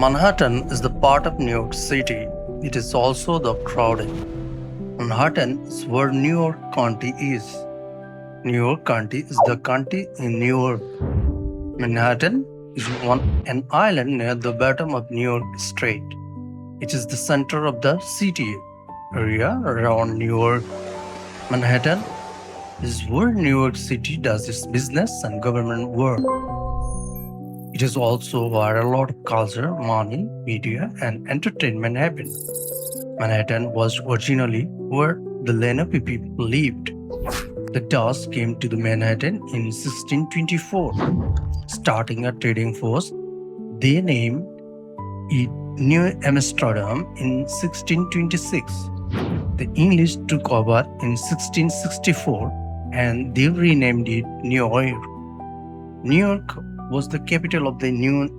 Manhattan is the part of New York City. It is also the crowded. Manhattan is where New York County is. New York County is the county in New York. Manhattan is an island near the bottom of New York Strait. It is the center of the city area around New York. Manhattan is where New York City does its business and government work. It is also where a lot of culture, money, media, and entertainment happen. Manhattan was originally where the Lenape people lived. The Dutch came to the Manhattan in 1624, starting a trading force. They named it New Amsterdam in 1626. The English took over in 1664 and they renamed it New York. New York was the capital of the new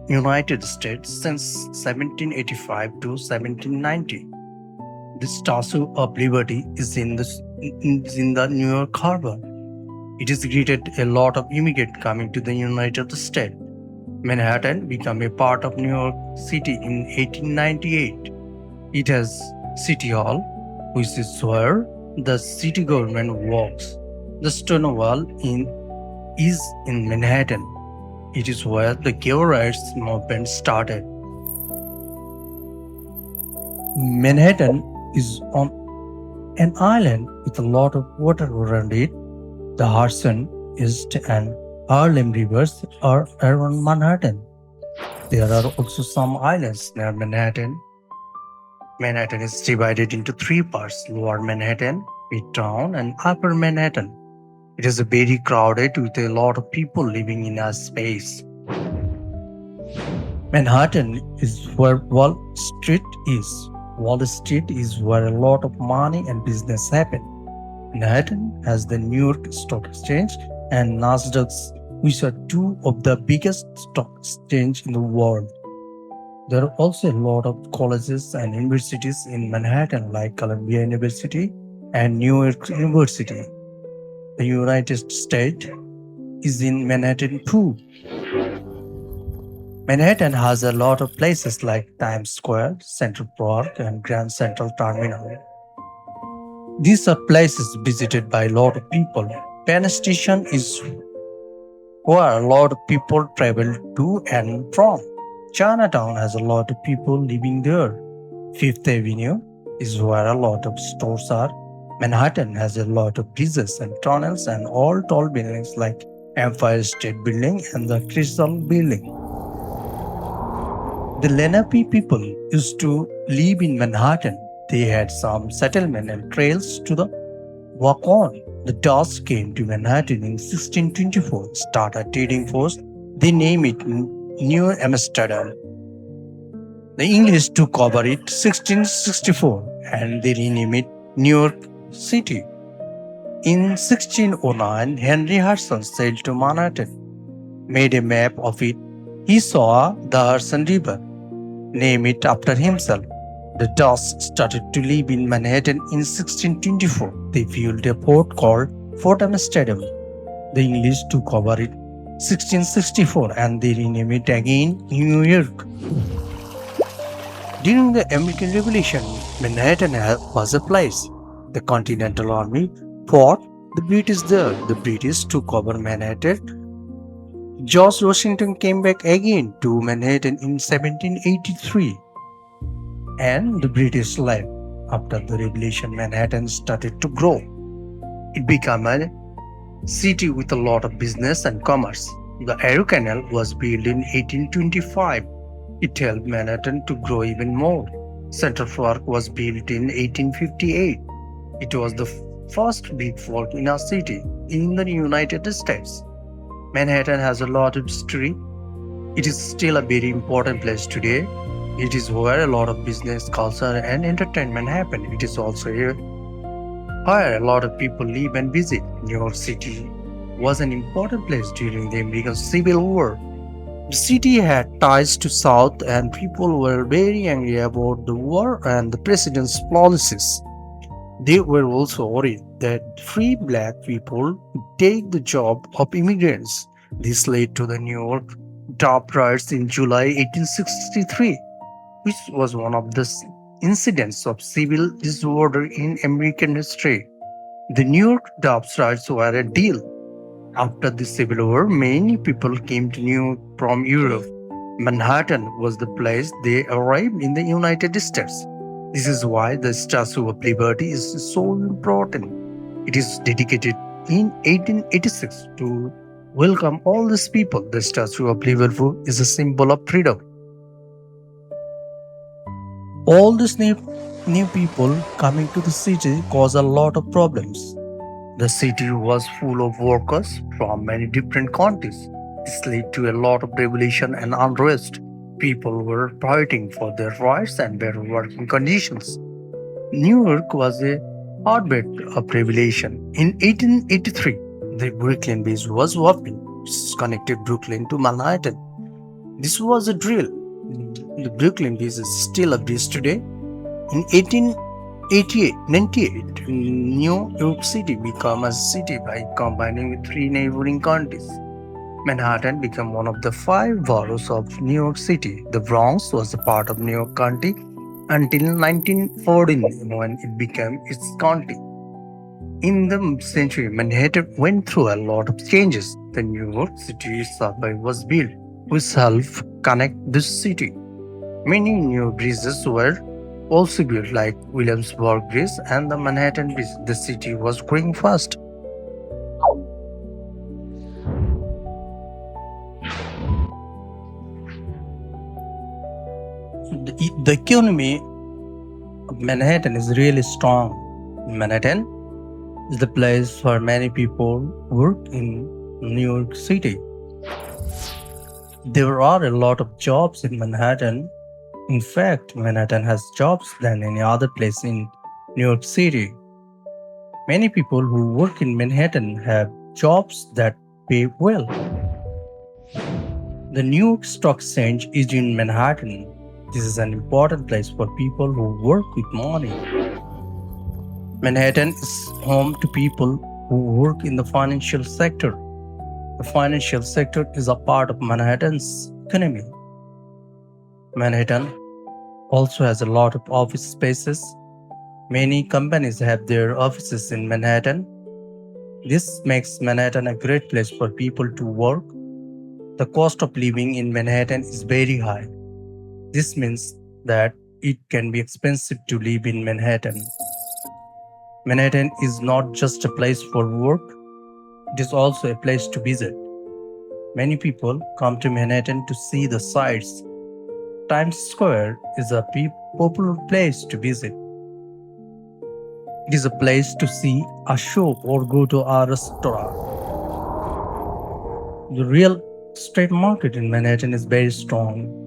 United States since 1785 to 1790. The Statue of Liberty is in the New York Harbor. It has greeted a lot of immigrants coming to the United States. Manhattan became a part of New York City in 1898. It has City Hall, which is where the city government works. The Stonewall Inn is in Manhattan. It is where the gay rights movement started. Manhattan is on an island with a lot of water around it. The Hudson, East, and Harlem rivers are around Manhattan. There are also some islands near Manhattan. Manhattan is divided into three parts: Lower Manhattan, Midtown, and Upper Manhattan. It is very crowded with a lot of people living in a space. Manhattan is where Wall Street is. Wall Street is where a lot of money and business happen. Manhattan has the New York Stock Exchange and Nasdaq, which are two of the biggest stock exchange in the world. There are also a lot of colleges and universities in Manhattan, like Columbia University and New York University. The United States is in Manhattan too. Manhattan has a lot of places like Times Square, Central Park, and Grand Central Terminal. These are places visited by a lot of people. Penn Station is where a lot of people travel to and from. Chinatown has a lot of people living there. Fifth Avenue is where a lot of stores are. Manhattan has a lot of bridges and tunnels and all tall buildings like Empire State Building and the Crystal Building. The Lenape people used to live in Manhattan. They had some settlement and trails to the walk on. The Dutch came to Manhattan in 1624, started trading force. They named it New Amsterdam. The English took over it 1664 and they renamed it New York City. In 1609, Henry Hudson sailed to Manhattan, made a map of it. He saw the Hudson River, named it after himself. The Dutch started to live in Manhattan in 1624. They built a fort called Fort Amsterdam. The English took over it 1664 and they renamed it again New York. During the American Revolution, Manhattan was a place. The Continental Army fought the British there. The British took over Manhattan. George Washington came back again to Manhattan in 1783 and the British left. After the revolution, Manhattan started to grow. It became a city with a lot of business and commerce. The Erie Canal was built in 1825. It helped Manhattan to grow even more. Central Park was built in 1858. It was the first big fort in a city in the United States. Manhattan has a lot of history. It is still a very important place today. It is where a lot of business, culture, and entertainment happen. It is also here where a lot of people live and visit. New York City was an important place during the American Civil War. The city had ties to South, and people were very angry about the war and the president's policies. They were also worried that free black people would take the job of immigrants. This led to the New York Dobbs riots in July 1863, which was one of the incidents of civil disorder in American history. The New York Dobbs riots were a deal. After the Civil War, many people came to New York from Europe. Manhattan was the place they arrived in the United States. This is why the Statue of Liberty is so important. It is dedicated in 1886 to welcome all these people. The Statue of Liberty is a symbol of freedom. All these new people coming to the city caused a lot of problems. The city was full of workers from many different countries. This led to a lot of revolution and unrest. People were fighting for their rights and better working conditions. New York was a hotbed of revolution. In 1883, the Brooklyn Bridge was opened, which connected Brooklyn to Manhattan. This was a drill. The Brooklyn Bridge is still a bridge today. In 1898, New York City became a city by combining with three neighboring counties. Manhattan became one of the five boroughs of New York City. The Bronx was a part of New York County until 1914 when it became its county. In the century, Manhattan went through a lot of changes. The New York City subway was built, which helped connect this city. Many new bridges were also built, like Williamsburg Bridge and the Manhattan Bridge. The city was growing fast. The economy of Manhattan is really strong. Manhattan is the place where many people work in New York City. There are a lot of jobs in Manhattan. In fact, Manhattan has jobs than any other place in New York City. Many people who work in Manhattan have jobs that pay well. The New York Stock Exchange is in Manhattan. This is an important place for people who work with money. Manhattan is home to people who work in the financial sector. The financial sector is a part of Manhattan's economy. Manhattan also has a lot of office spaces. Many companies have their offices in Manhattan. This makes Manhattan a great place for people to work. The cost of living in Manhattan is very high. This means that it can be expensive to live in Manhattan. Manhattan is not just a place for work, it is also a place to visit. Many people come to Manhattan to see the sights. Times Square is a popular place to visit. It is a place to see a show or go to a restaurant. The real estate market in Manhattan is very strong.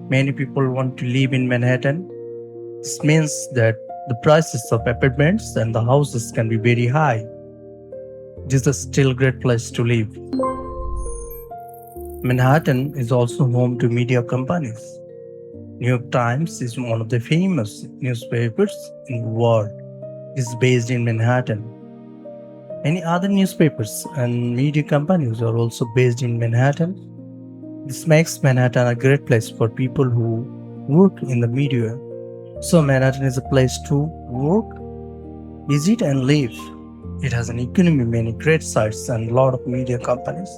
Many people want to live in Manhattan. This means that the prices of apartments and the houses can be very high. It is a still great place to live. Manhattan is also home to media companies. New York Times is one of the famous newspapers in the world. It is based in Manhattan. Many other newspapers and media companies are also based in Manhattan. This makes Manhattan a great place for people who work in the media. So Manhattan is a place to work, visit and live. It has an economy, many great sites and a lot of media companies.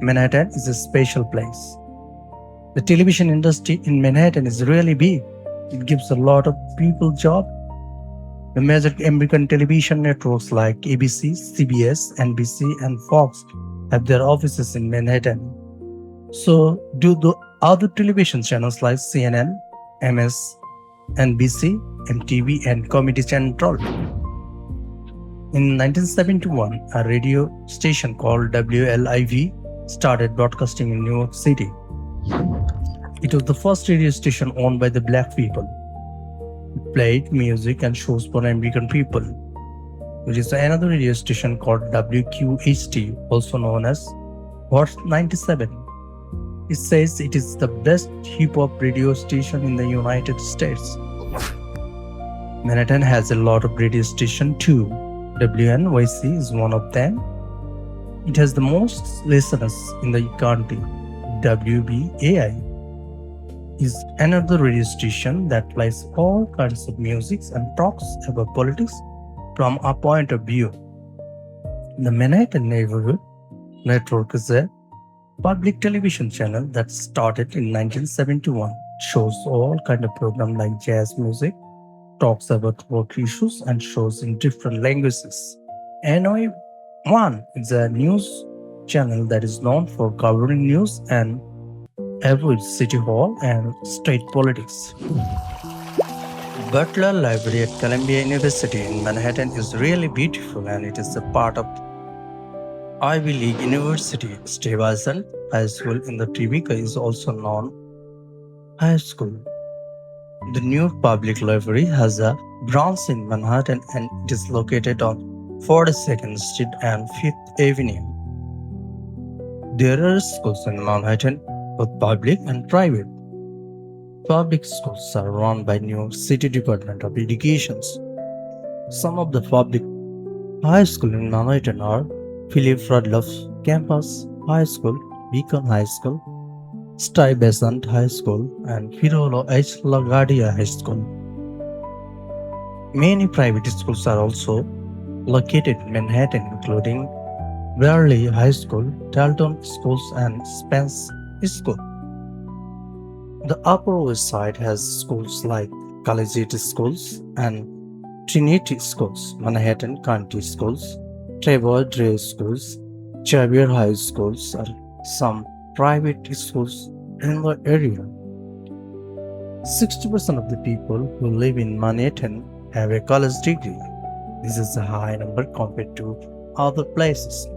Manhattan is a special place. The television industry in Manhattan is really big. It gives a lot of people job. The major American television networks like ABC, CBS, NBC, and Fox have their offices in Manhattan. So do the other television channels like CNN, MS, NBC, MTV, and Comedy Central. In 1971, a radio station called WLIV started broadcasting in New York City. It was the first radio station owned by the black people. It played music and shows for American people. There is another radio station called WQHT, also known as Hot 97. It says it is the best hip-hop radio station in the United States. Manhattan has a lot of radio stations too. WNYC is one of them. It has the most listeners in the county. WBAI is another radio station that plays all kinds of music and talks about politics from a point of view. The Manhattan Neighborhood Network is a public television channel that started in 1971. Shows all kind of programs like jazz music, talks about work issues, and shows in different languages. NOI One is a news channel that is known for covering news and avoid city hall and state politics. Butler Library at Columbia University in Manhattan is really beautiful and it is a part of Ivy League University. Stuyvesant High School in the Tribeca is also known high school. The New York Public Library has a branch in Manhattan and it is located on 42nd Street and 5th Avenue. There are schools in Manhattan, both public and private. Public schools are run by New York City Department of Education. Some of the public high schools in Manhattan are Philip Rudolph Campus High School, Beacon High School, Stuyvesant High School, and Firolo H. LaGuardia High School. Many private schools are also located in Manhattan, including Beverly High School, Dalton Schools, and Spence School. The Upper West Side has schools like Collegiate Schools and Trinity Schools, Manhattan County Schools, Trevor Dre Schools, Xavier High Schools, and some private schools in the area. 60% of the people who live in Manhattan have a college degree. This is a high number compared to other places.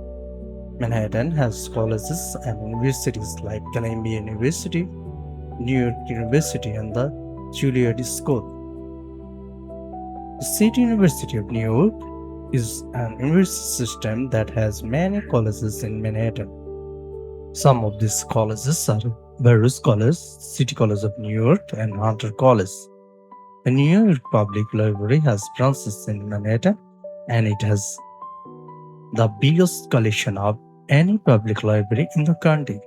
Manhattan has colleges and universities like Columbia University, New York University, and the Juilliard School. The City University of New York is an university system that has many colleges in Manhattan. Some of these colleges are Barrows College, City College of New York, and Hunter College. The New York Public Library has branches in Manhattan and it has the biggest collection of any public library in the country.